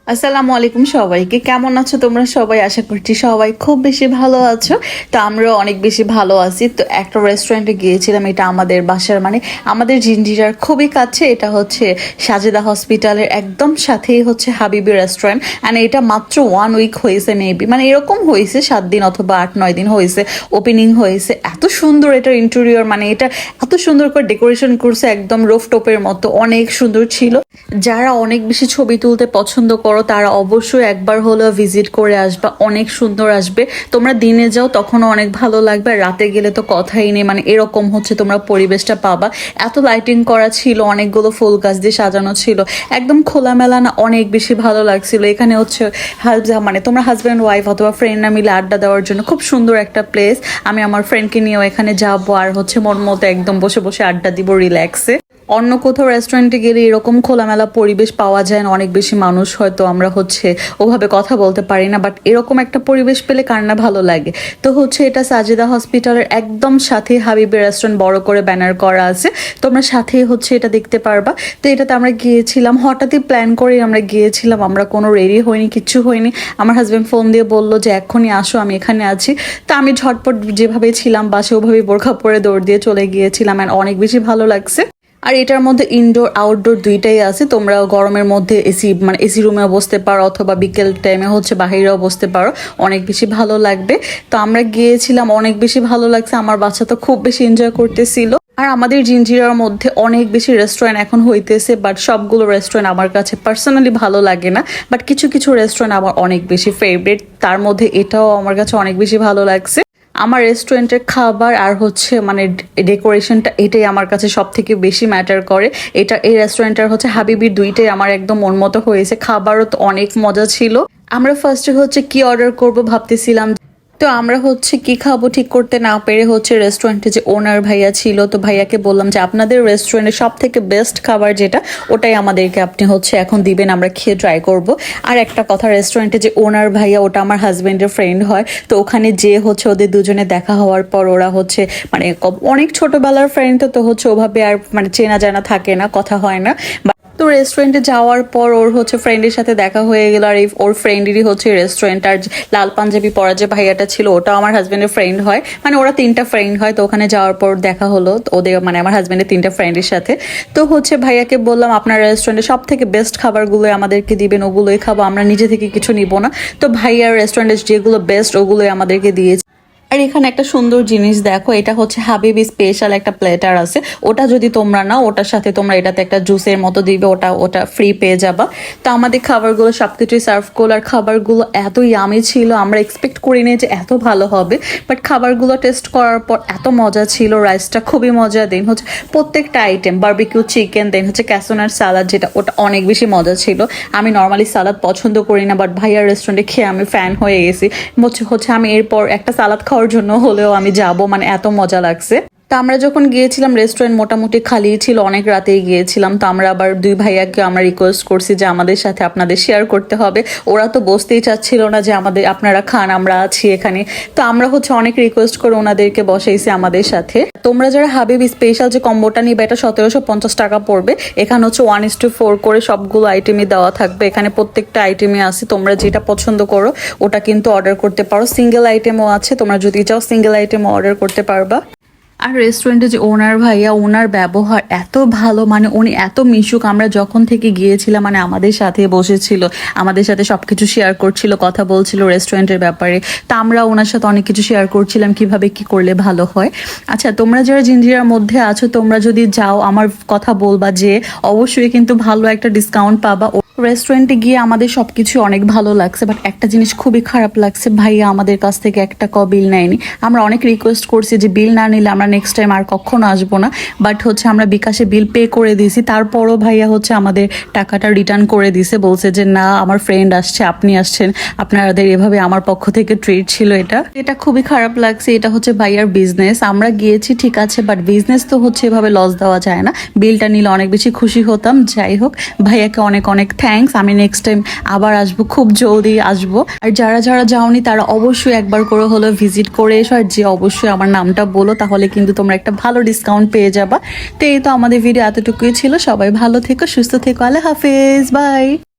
আসসালামু আলাইকুম সবাইকে। কেমন আছো তোমরা সবাই? আশা করছি সবাই খুব বেশি ভালো আছো। তো আমরাও অনেক বেশি ভালো আছি। তো একটা রেস্টুরেন্টে গিয়েছিলাম, এটা আমাদের বাসার আমাদের জিঞ্জিরার খুবই কাছে। এটা হচ্ছে সাজেদা হসপিটালের একদম সাথেই হচ্ছে হাবিবি রেস্টুরেন্ট। অ্যান্ড এটা মাত্র 1 উইক হয়েছে, মেবি এরকম হয়েছে 7 দিন অথবা 8-9 দিন হয়েছে ওপেনিং হয়েছে। এত সুন্দর এটার ইন্টেরিয়র, এটা এত সুন্দর করে ডেকোরেশন করছে, একদম রোফটপের মতো অনেক সুন্দর ছিল। যারা অনেক বেশি ছবি তুলতে পছন্দ করো তারা অবশ্যই একবার হলেও ভিজিট করে আসবা, অনেক সুন্দর আসবে। তোমরা দিনে যাও তখনও অনেক ভালো লাগবে, আর রাতে গেলে তো কথাই নেই। এরকম হচ্ছে তোমরা পরিবেশটা পাবা। এত লাইটিং করা ছিল, অনেকগুলো ফুল গাছ দিয়ে সাজানো ছিল, একদম খোলামেলা না, অনেক বেশি ভালো লাগছিল। এখানে হচ্ছে তোমরা হাজব্যান্ড ওয়াইফ অথবা ফ্রেন্ডরা মিলে আড্ডা দেওয়ার জন্য খুব সুন্দর একটা প্লেস। আমি আমার ফ্রেন্ডকে নিয়েও এখানে যাবো, আর হচ্ছে মন মতো একদম বসে বসে আড্ডা দিব রিল্যাক্সে। অন্য কোথাও রেস্টুরেন্টে গেলে এরকম খোলামেলা পরিবেশ পাওয়া যায় না, অনেক বেশি মানুষ হয়তো আমরা হচ্ছে ওভাবে কথা বলতে পারি না, বাট এরকম একটা পরিবেশ পেলে কার না ভালো লাগে। তো হচ্ছে এটা সাজেদা হসপিটালের একদম সাথে হাবিবের রেস্টুরেন্ট বড় করে ব্যানার করা আছে, তোমরা সাথেই হচ্ছে এটা দেখতে পারবা। তো এটাতে আমরা গিয়েছিলাম, হঠাৎই প্ল্যান করে আমরা গিয়েছিলাম, আমরা কোনো রেডি হইনি, কিচ্ছু হয়নি। আমার হাজব্যান্ড ফোন দিয়ে বললো যে এখনই আসো, আমি এখানে আছি। তো আমি ঝটপট যেভাবে ছিলাম বাসে ওভাবেই বোরখা পরে দৌড় দিয়ে চলে গিয়েছিলাম, অ্যান্ড অনেক বেশি ভালো লাগছে। আর এটার মধ্যে ইনডোর আউটডোর দুইটাই আছে। তোমরা গরমের মধ্যে এসি রুমেও বসতে পারো, অথবা বিকেল টাইমে হচ্ছে বাহিরেও বসতে পারো, অনেক বেশি ভালো লাগবে। তো আমরা গিয়েছিলাম, অনেক বেশি ভালো লাগছে, আমার বাচ্চা তো খুব বেশি এনজয় করতেছিল। আর আমাদের জিঞ্জিরার মধ্যে অনেক বেশি রেস্টুরেন্ট এখন হইতেছে, বাট সবগুলো রেস্টুরেন্ট আমার কাছে পার্সোনালি ভালো লাগে না, বাট কিছু কিছু রেস্টুরেন্ট আমার অনেক বেশি ফেভারিট। তার মধ্যে এটাও আমার কাছে অনেক বেশি ভালো লাগছে। আমার রেস্টুরেন্টের খাবার আর হচ্ছে ডেকোরেশনটা, এটাই আমার কাছে সব থেকে বেশি ম্যাটার করে। এই রেস্টুরেন্টটার হচ্ছে হাবিবির দুইটাই আমার একদম মন মতো হয়েছে। খাবারও তো অনেক মজা ছিল। আমরা ফার্স্টে হচ্ছে কি অর্ডার করব ভাবতেছিলাম। তো আমরা হচ্ছে কি খাবো ঠিক করতে না পেরে হচ্ছে রেস্টুরেন্টে যে ওনার ভাইয়া ছিল, তো ভাইয়াকে বললাম যে আপনাদের রেস্টুরেন্টের সব থেকে বেস্ট খাবার যেটা, ওটাই আমাদেরকে আপনি হচ্ছে এখন দিবেন, আমরা খেয়ে ট্রাই করব। আর একটা কথা, রেস্টুরেন্টে যে ওনার ভাইয়া ওটা আমার হাজবেন্ডের ফ্রেন্ড হয়। তো ওখানে যে হচ্ছে ওদের দুজনে দেখা হওয়ার পর ওরা হচ্ছে অনেক ছোটবেলার ফ্রেন্ড, তো হচ্ছে ওভাবে আর চেনা জানা থাকে না, কথা হয় না। তো রেস্টুরেন্টে যাওয়ার পর ওর হচ্ছে ফ্রেন্ডের সাথে দেখা হয়ে গেল, আর ওর ফ্রেন্ডেরই হচ্ছে রেস্টুরেন্ট। আর লাল পাঞ্জাবি পরা যে ভাইয়াটা ছিল ওটাও আমার হাজবেন্ডের ফ্রেন্ড হয়, ওরা 3টা ফ্রেন্ড হয়। তো ওখানে যাওয়ার পর দেখা হলো ওদের, আমার হাজবেন্ডের 3টা ফ্রেন্ডের সাথে। তো হচ্ছে ভাইয়াকে বললাম আপনার রেস্টুরেন্টে সব থেকে বেস্ট খাবারগুলোই আমাদেরকে দিবেন, ওগুলোই খাবো, আমরা নিজে থেকে কিছু নিব না। তো ভাইয়ার রেস্টুরেন্টে যেগুলো বেস্ট ওগুলোই আমাদেরকে দিয়েছে। আর এখানে একটা সুন্দর জিনিস দেখো, এটা হচ্ছে হাবিবি স্পেশাল একটা প্লেটার আছে, ওটা যদি তোমরা নাও ওটার সাথে তোমরা এটাতে একটা জুসের মতো দিবে, ওটা ফ্রি পেয়ে যাবা। তো আমাদের খাবারগুলো সবকিছুই সার্ভ করলো, আর খাবারগুলো এত ইয়ামি ছিল, আমরা এক্সপেক্ট করিনি যে এত ভালো হবে, বাট খাবারগুলো টেস্ট করার পর এত মজা ছিল। রাইসটা খুবই মজা, দেন হচ্ছে প্রত্যেকটা আইটেম, বারবিকিউ চিকেন, দেন হচ্ছে ক্যাসোনার সালাদ, যেটা ওটা অনেক বেশি মজা ছিল। আমি নর্মালি সালাদ পছন্দ করি না, বাট ভাইয়ার রেস্টুরেন্টে খেয়ে আমি ফ্যান হয়ে গেছি। হচ্ছে আমি এরপর একটা সালাদ খাওয়ার জন্য হলেও আমি যাব, এত মজা লাগছে। তো আমরা যখন গিয়েছিলাম রেস্টুরেন্ট মোটামুটি খালি ছিল, অনেক রাতেই গিয়েছিলাম। তো আমরা আবার 2 ভাইয়াকে আমরা রিকোয়েস্ট করছি যে আমাদের সাথে আপনাদের শেয়ার করতে হবে, ওরা তো বসতেই চাচ্ছিল না যে আপনারা খান, আমরা আছি এখানে। তো আমরা হচ্ছে অনেক রিকোয়েস্ট করে ওনাদেরকে বসাইছি আমাদের সাথে। তোমরা যারা হাবিব স্পেশাল যে কম্বোটা নিবে, এটা 1750 টাকা পড়বে। এখানে হচ্ছে 1:4 করে সবগুলো আইটেমই দেওয়া থাকবে, এখানে প্রত্যেকটা আইটেমে আছে, তোমরা যেটা পছন্দ করো ওটা কিন্তু অর্ডার করতে পারো। সিঙ্গেল আইটেমও আছে, তোমরা যদি চাও সিঙ্গেল আইটেমও অর্ডার করতে পারবা। আর রেস্টুরেন্টে যে ওনার ভাইয়া, ওনার ব্যবহার এত ভালো, উনি এত মিশুক। আমরা যখন থেকে গিয়েছিলাম আমাদের সাথে বসেছিল, আমাদের সাথে সবকিছু শেয়ার করছিল, কথা বলছিল রেস্টুরেন্টের ব্যাপারে। তা আমরা ওনার সাথে অনেক কিছু শেয়ার করছিলাম কিভাবে কি করলে ভালো হয়। আচ্ছা, তোমরা যারা জিঞ্জিরার মধ্যে আছো, তোমরা যদি যাও আমার কথা বলবা যে অবশ্যই কিন্তু ভালো একটা ডিসকাউন্ট পাবা। রেস্টুরেন্টে গিয়ে আমাদের সবকিছু অনেক ভালো লাগছে, বাট একটা জিনিস খুবই খারাপ লাগছে, ভাইয়া আমাদের কাছ থেকে 1 টাকাও বিল নেয়নি। আমরা অনেক রিকোয়েস্ট করছি যে বিল না নিলে আমরা নেক্সট টাইম আর কখনো আসবো না, বাট হচ্ছে আমরা বিকাশে বিল পে করে দিয়েছি, তারপরও ভাইয়া হচ্ছে আমাদের টাকাটা রিটার্ন করে দিছে, বলছে যে না, আমার ফ্রেন্ড আসছে, আপনি আসছেন, আপনাদের এভাবে আমার পক্ষ থেকে ট্রিট ছিল। এটা খুবই খারাপ লাগছে। এটা হচ্ছে ভাইয়ার বিজনেস, আমরা গিয়েছি ঠিক আছে, বাট বিজনেস তো হচ্ছে এভাবে লস দেওয়া যায় না। বিলটা নিলে অনেক বেশি খুশি হতাম। যাই হোক, ভাইয়াকে অনেক অনেক থ্যাঙ্কস। আমি নেক্সট টাইম আবার আসবো, খুব জলদি আসবো। আর যারা যারা যাওনি তারা অবশ্যই একবার করে হলো ভিজিট করে এসো, আর যে অবশ্যই আমার নামটা বলো, তাহলে কিন্তু তোমরা একটা ভালো ডিসকাউন্ট পেয়ে যাবা। তো এই তো আমাদের ভিডিও এতটুকুই ছিল। সবাই ভালো থেকো, সুস্থ থেকো, আল্লাহ হাফেজ, বাই।